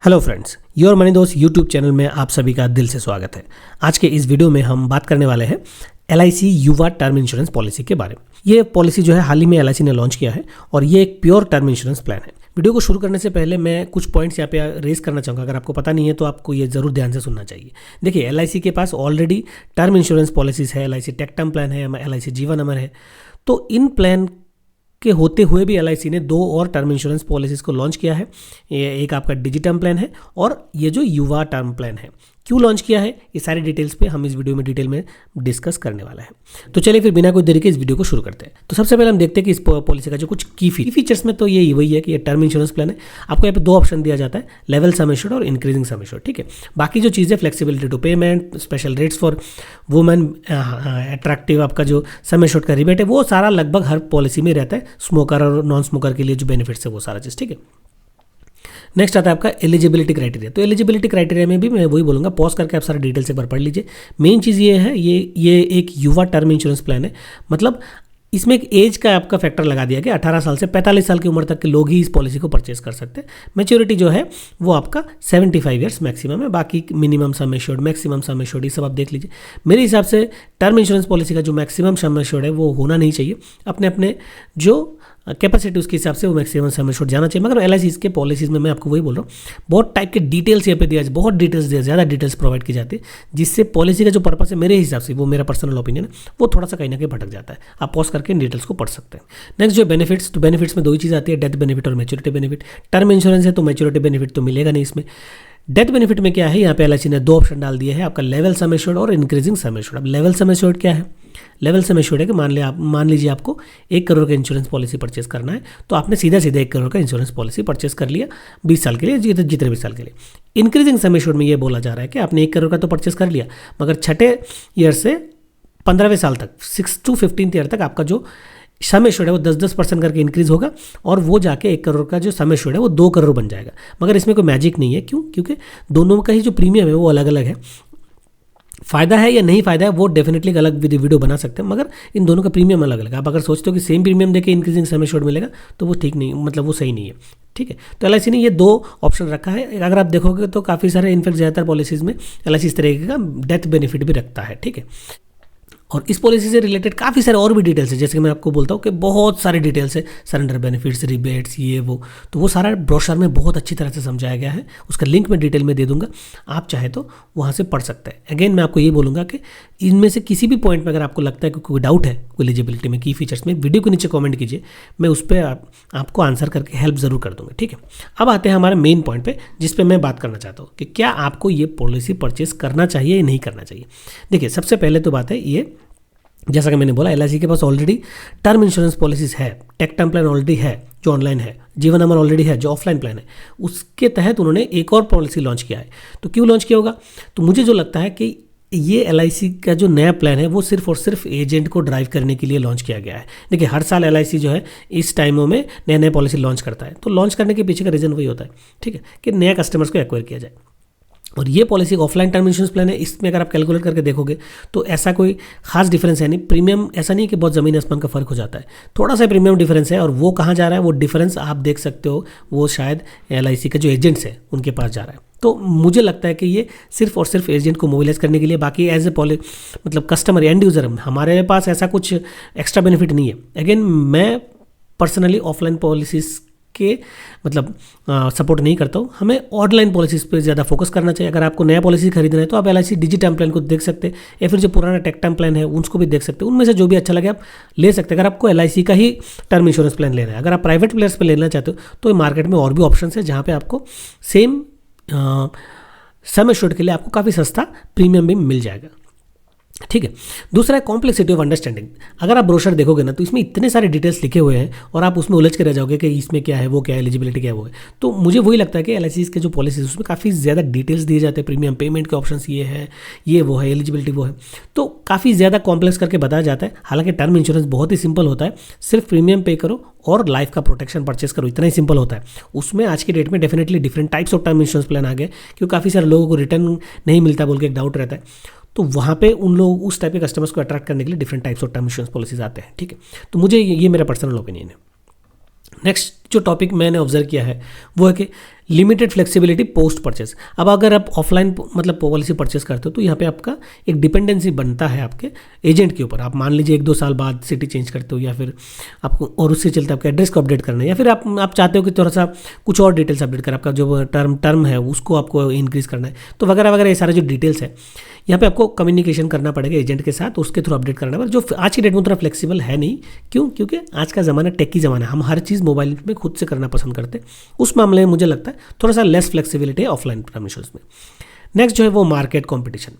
Hello friends, your money दोस्त YouTube channel में आप सभी का दिल से स्वागत है। आज के इस वीडियो में हम बात करने वाले हैं LIC युवा टर्म इंश्योरेंस पॉलिसी के बारे में। ये पॉलिसी जो है हाल ही में LIC ने लॉन्च किया है और ये एक प्योर टर्म इंश्योरेंस प्लान है। वीडियो को शुरू करने से पहले मैं कुछ पॉइंट्स यहाँ पे रेस करना चाहूँगा। अगर आपको पता नहीं है तो आपको ये जरूर ध्यान से सुनना चाहिए। देखिए, LIC के पास ऑलरेडी टर्म इंश्योरेंस पॉलिसीज़ है, LIC टेक टर्म प्लान है, LIC जीवन अमर है। तो इन प्लान के होते हुए भी LIC ने दो और टर्म इंश्योरेंस पॉलिसीज़ को लॉन्च किया है। ये एक आपका डिजिटर्म प्लान है और ये जो युवा टर्म प्लान है। क्यों लॉन्च किया है, ये सारी डिटेल्स पे हम इस वीडियो में डिटेल में डिस्कस करने वाला है। तो चलिए फिर बिना कोई देरी के इस वीडियो को शुरू करते हैं। तो सबसे पहले हम देखते हैं कि इस पॉलिसी का जो कुछ की फीचर्स में तो ये वही है कि ये टर्म इंश्योरेंस प्लान है। आपको यहाँ पे दो ऑप्शन दिया जाता है, लेवल सम एश्योर्ड और इंक्रीजिंग सम एश्योर्ड। ठीक है, बाकी जो चीज़ें flexibility to payment, special rates for women, attractive आपका जो सम एश्योर्ड का रिबेट है, वो सारा लगभग हर पॉलिसी में रहता है। स्मोकर और नॉन स्मोकर के लिए जो बेनिफिट्स है वो सारा चीज़। ठीक है, नेक्स्ट आता है आपका एलिजिबिलिटी क्राइटेरिया। तो एलिजिबिलिटी क्राइटेरिया में भी मैं वही बोलूँगा, पॉज करके आप सारे डिटेल्स एक बार पढ़ लीजिए। मेन चीज़ ये है, ये एक युवा टर्म इंश्योरेंस प्लान है। मतलब इसमें एक एज का आपका फैक्टर लगा दिया गया, 18 साल से 45 साल की उम्र तक के लोग ही इस पॉलिसी को परचेस कर सकते हैं। मैच्योरिटी जो है वो आपका 75 ईयर्स मैक्सिमम है। बाकी minimum sum assured, maximum sum assured, ये सब आप देख लीजिए। मेरे हिसाब से टर्म इंश्योरेंस पॉलिसी का जो मैक्सिमम सम एश्योर्ड है वो होना नहीं चाहिए। अपने अपने जो कैपेसिटी उसके हिसाब से वो मैक्सिमम सम एश्योर्ड जाना चाहिए। मगर LIC के पॉलिसीज़ में मैं आपको वही बोल रहा हूँ, बहुत टाइप के डिटेल्स यहाँ पे दिया जाए, बहुत डिटेल्स दिया, ज़्यादा डिटेल्स प्रोवाइड की जाती है, जिससे पॉलिसी का जो पर्पस है मेरे हिसाब से, वो मेरा पर्सनल ओपिनियन है, वो थोड़ा सा कहीं ना कहीं भटक जाता है। आप पॉज करके इन डिटेल्स को पढ़ सकते हैं। नेक्स्ट जो बेनिफिट्स, तो बेनिफिट्स में दो ही चीज़ आती है, डेथ बेनिफिट और मैच्योरिटी बेनिफिट। टर्म इंश्योरेंस है तो मैच्योरिटी बेनिफिट तो मिलेगा नहीं इसमें। डेथ बेनिफिट में क्या है, यहाँ पे LIC ने दो ऑप्शन डाल दिए हैं, आपका लेवल सम एश्योर्ड और इंक्रीजिंग सम एश्योर्ड। अब लेवल सम एश्योर्ड क्या है? लेवल सम एश्योर्ड है कि मान लीजिए आपको 1 करोड़ का इंश्योरेंस पॉलिसी परचेस करना है, तो आपने सीधा 1 करोड़ का इंश्योरेंस पॉलिसी परचेस कर लिया 20 साल के लिए, जितने 20 साल के लिए। इंक्रीजिंग सम एश्योर्ड में ये बोला जा रहा है कि आपने 1 करोड़ का तो परचेस कर लिया, मगर छठे ईयर से 15वें साल तक, 6 to 15th ईयर तक आपका जो सम एश्योर्ड है वो 10% करके इंक्रीज होगा और वो जाके 1 करोड़ का जो सम एश्योर्ड है वो 2 करोड़ बन जाएगा। मगर इसमें कोई मैजिक नहीं है। क्यों? क्योंकि दोनों का ही जो प्रीमियम है वो अलग अलग है। फ़ायदा है या नहीं फ़ायदा है वो डेफिनेटली अलग वीडियो बना सकते हैं, मगर इन दोनों का प्रीमियम अलग अलग है। आप अगर सोचते हो कि सेम प्रीमियम देके इंक्रीजिंग सम एश्योर्ड मिलेगा तो वो ठीक नहीं, मतलब वो सही नहीं है। ठीक है, तो LIC ने ये दो ऑप्शन रखा है। अगर आप देखोगे तो काफ़ी सारे, इनफैक्ट ज़्यादातर पॉलिसीज़ में LIC इस तरीके का डेथ बेनिफिट भी रखता है। ठीक है, और इस पॉलिसी से रिलेटेड काफ़ी सारे और भी डिटेल्स है, जैसे कि मैं आपको बोलता हूँ कि बहुत सारे डिटेल्स है, सरेंडर बेनिफिट्स, रिबेट्स, ये वो, तो वो सारा ब्रोशर में बहुत अच्छी तरह से समझाया गया है। उसका लिंक मैं डिटेल में दे दूंगा, आप चाहे तो वहाँ से पढ़ सकते हैं। अगेन मैं आपको ये बोलूँगा कि इनमें से किसी भी पॉइंट में अगर आपको लगता है कि कोई डाउट है कोई एलिजिबिलिटी में, की फीचर्स में, वीडियो के नीचे कॉमेंट कीजिए, मैं उस पर आपको आंसर करके हेल्प ज़रूर कर दूँगा। ठीक है, अब आते हैं हमारे मेन पॉइंट पे, जिस पे मैं बात करना चाहता हूँ कि क्या आपको ये पॉलिसी परचेस करना चाहिए या नहीं करना चाहिए। देखिए, सबसे पहले तो बात है ये, जैसा कि मैंने बोला, LIC के पास ऑलरेडी टर्म इंश्योरेंस पॉलिसीज़ है, टेक टर्म प्लान ऑलरेडी है जो ऑनलाइन है, जीवन अमर ऑलरेडी है जो ऑफलाइन प्लान है। उसके तहत उन्होंने एक और पॉलिसी लॉन्च किया है। तो क्यों लॉन्च किया होगा? तो मुझे जो लगता है कि ये LIC का जो नया प्लान है वो सिर्फ और सिर्फ एजेंट को ड्राइव करने के लिए लॉन्च किया गया है। देखिए, हर साल LIC जो है इस टाइमों में नए नए पॉलिसी लॉन्च करता है, तो लॉन्च करने के पीछे का रीज़न वही होता है, ठीक है, कि नया कस्टमर्स को एक्वायर किया जाए। और ये policy offline term insurance plan है, इसमें अगर आप कैलकुलेट करके देखोगे तो ऐसा कोई खास डिफरेंस है नहीं। प्रीमियम ऐसा नहीं कि बहुत ज़मीन आसमान का फ़र्क हो जाता है, थोड़ा सा प्रीमियम डिफरेंस है। और वो कहाँ जा रहा है, वो डिफरेंस आप देख सकते हो, वो शायद LIC के जो एजेंट्स हैं उनके पास जा रहा है। तो मुझे लगता है कि ये सिर्फ और सिर्फ एजेंट को मोबिलाइज करने के लिए, बाकी एज ए मतलब कस्टमर एंड यूज़र हमारे पास ऐसा कुछ एक्स्ट्रा बेनिफिट नहीं है। अगेन, मैं पर्सनली ऑफलाइन पॉलिसीज़ के मतलब सपोर्ट नहीं करता हूँ। हमें ऑनलाइन पॉलिसीज़ पे ज़्यादा फोकस करना चाहिए। अगर आपको नया पॉलिसी खरीदना है तो आप LIC डिजिटर्म प्लान को देख सकते हैं, या फिर जो पुराना टेक टर्म प्लान है उसको भी देख सकते हैं। उनमें से जो भी अच्छा लगे आप ले सकते हैं। अगर आपको LIC का ही टर्म इंश्योरेंस प्लान लेना है, अगर आप प्राइवेट प्लेयर्स पर लेना चाहते हो तो मार्केट में और भी ऑप्शन है जहाँ पर आपको सेम सम एश्योर्ड के लिए आपको काफ़ी सस्ता प्रीमियम भी मिल जाएगा। ठीक है, दूसरा है कॉम्प्लेक्सिटी ऑफ अंडरस्टैंडिंग। अगर आप ब्रोशर देखोगे ना तो इसमें इतने सारे डिटेल्स लिखे हुए हैं और आप उसमें उलझ के रह जाओगे कि इसमें क्या है, वो क्या है, एलिजिबिलिटी क्या है, वो है। तो मुझे वही लगता है कि LIC के जो पॉलिसीज उसमें काफ़ी ज़्यादा डिटेल्स दिए जाते हैं, प्रीमियम पेमेंट के ऑप्शंस ये है, ये वो है, एलिजिबिलिटी वो है, तो काफ़ी ज़्यादा कॉम्प्लेक्स करके बताया जाता है। हालांकि टर्म इंश्योरेंस बहुत ही सिंपल होता है, सिर्फ प्रीमियम पे करो और लाइफ का प्रोटेक्शन परचेस करो, इतना ही सिंपल होता है। उसमें आज की डेट में definitely different types of term insurance plan आ गए, क्योंकि काफ़ी सारे लोगों को रिटर्न नहीं मिलता बोल के एक डाउट रहता है। तो वहाँ पे उन लोग उस टाइप के कस्टमर्स को अट्रैक्ट करने के लिए different types of term insurance policies आते हैं। ठीक है, तो मुझे ये मेरा पर्सनल ओपिनियन है। नेक्स्ट जो टॉपिक मैंने ऑब्जर्व किया है वो है कि लिमिटेड फ्लेक्सिबिलिटी पोस्ट परचेस। अब अगर आप ऑफलाइन मतलब पॉलिसी परचेस करते हो तो यहाँ पे आपका एक डिपेंडेंसी बनता है आपके एजेंट के ऊपर। आप मान लीजिए 1-2 साल बाद सिटी चेंज करते हो या फिर आपको और उससे चलते आपके एड्रेस को अपडेट करना है, या फिर आप चाहते हो कि थोड़ा सा कुछ और डिटेल्स अपडेट कर, आपका जो टर्म है उसको आपको इंक्रीज़ करना है, तो वगैरह वगैरह ये सारे जो डिटेल्स है यहाँ पे आपको कम्युनिकेशन करना पड़ेगा एजेंट के साथ, उसके थ्रू अपडेट करना पड़ेगा, जो आज की डेट में उतना फ्लेक्सिबल है नहीं। क्यों? क्योंकि आज का ज़माना टेकी ज़माना है, हम हर चीज़ मोबाइल में खुद से करना पसंद करते हैं। उस मामले में मुझे लगता है थोड़ा सा लेस फ्लेक्सिबिलिटी है ऑफलाइन टर्म इंश्योरेंस में। नेक्स्ट जो है वो मार्केट कॉम्पिटिशन।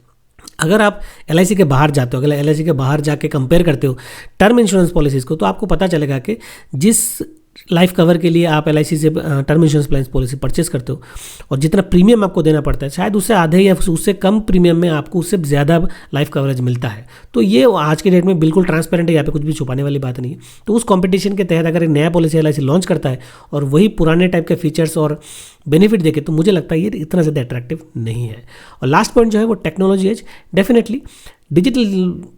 अगर आप LIC के बाहर जाते हो, अगर LIC के बाहर जाके कंपेयर करते हो टर्म इंश्योरेंस पॉलिसीज़ को, तो आपको पता चलेगा कि जिस लाइफ कवर के लिए आप LIC से term insurance plan policy purchase करते हो और जितना प्रीमियम आपको देना पड़ता है, शायद उससे आधे या उससे कम प्रीमियम में आपको उससे ज़्यादा लाइफ कवरेज मिलता है। तो ये आज के डेट में बिल्कुल ट्रांसपेरेंट है, यहाँ पे कुछ भी छुपाने वाली बात नहीं है। तो उस कंपटीशन के तहत अगर एक नया पॉलिसी LIC लॉन्च करता है और वही पुराने टाइप के फीचर्स और बेनिफिट देखे, तो मुझे लगता है ये इतना ज़्यादा अट्रैक्टिव नहीं है। और लास्ट पॉइंट जो है वो technology edge. Definitely digital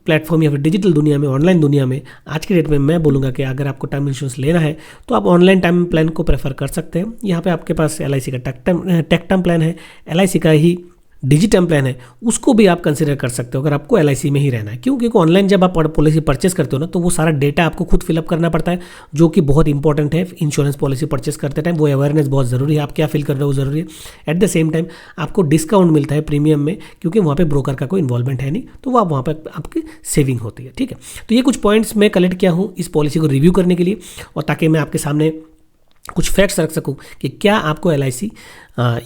platform या फिर डिजिटल दुनिया में, ऑनलाइन दुनिया में आज की डेट में मैं बोलूँगा कि अगर आपको टर्म इंश्योरेंस लेना है तो आप ऑनलाइन टर्म प्लान को प्रेफर कर सकते हैं। यहाँ पे आपके पास LIC का टेक टर्म प्लान है, LIC का ही डिजिटर्म प्लान है, उसको भी आप कंसिडर कर सकते हो अगर आपको LIC में ही रहना है। क्यों? क्योंकि ऑनलाइन जब आप पॉलिसी परचेस करते हो ना, तो वो सारा डेटा आपको खुद फिलअप करना पड़ता है, जो कि बहुत इंपॉर्टेंट है इंश्योरेंस पॉलिसी परचेस करते टाइम। वो अवेयरनेस बहुत ज़रूरी है, आप क्या फिल कर रहे हो ज़रूरी है। एट द सेम टाइम आपको डिस्काउंट मिलता है प्रीमियम में, क्योंकि वहाँ पर ब्रोकर का कोई इन्वॉल्वमेंट है नहीं, तो वो आप वहाँ पर आपकी सेविंग होती है। ठीक है, तो ये कुछ पॉइंट्स मैं कलेक्ट किया हूँ इस पॉलिसी को रिव्यू करने के लिए, और ताकि मैं आपके सामने कुछ फैक्ट्स रख सकूं कि क्या आपको LIC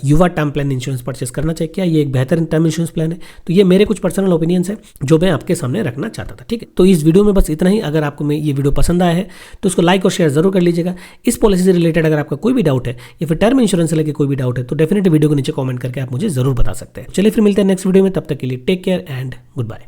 युवा टर्म प्लान इंश्योरेंस परचेस करना चाहिए, क्या ये एक बेहतर टर्म इंश्योरेंस प्लान है। तो ये मेरे कुछ पर्सनल ओपिनियंस है जो मैं आपके सामने रखना चाहता था। ठीक है, तो इस वीडियो में बस इतना ही। अगर आपको ये वीडियो पसंद आया है तो उसको लाइक और शेयर जरूर कर लीजिएगा। इस पॉलिसी से रिलेटेड अगर आपका कोई भी डाउट है या फिर टर्म इंश्योरेंस से लेकर कोई भी डाउट है, तो डेफिनेटली वीडियो के नीचे कॉमेंट करके आप मुझे जरूर बता सकते हैं। चलिए फिर मिलते हैं नेक्स्ट वीडियो में, तब तक के लिए take care and good bye.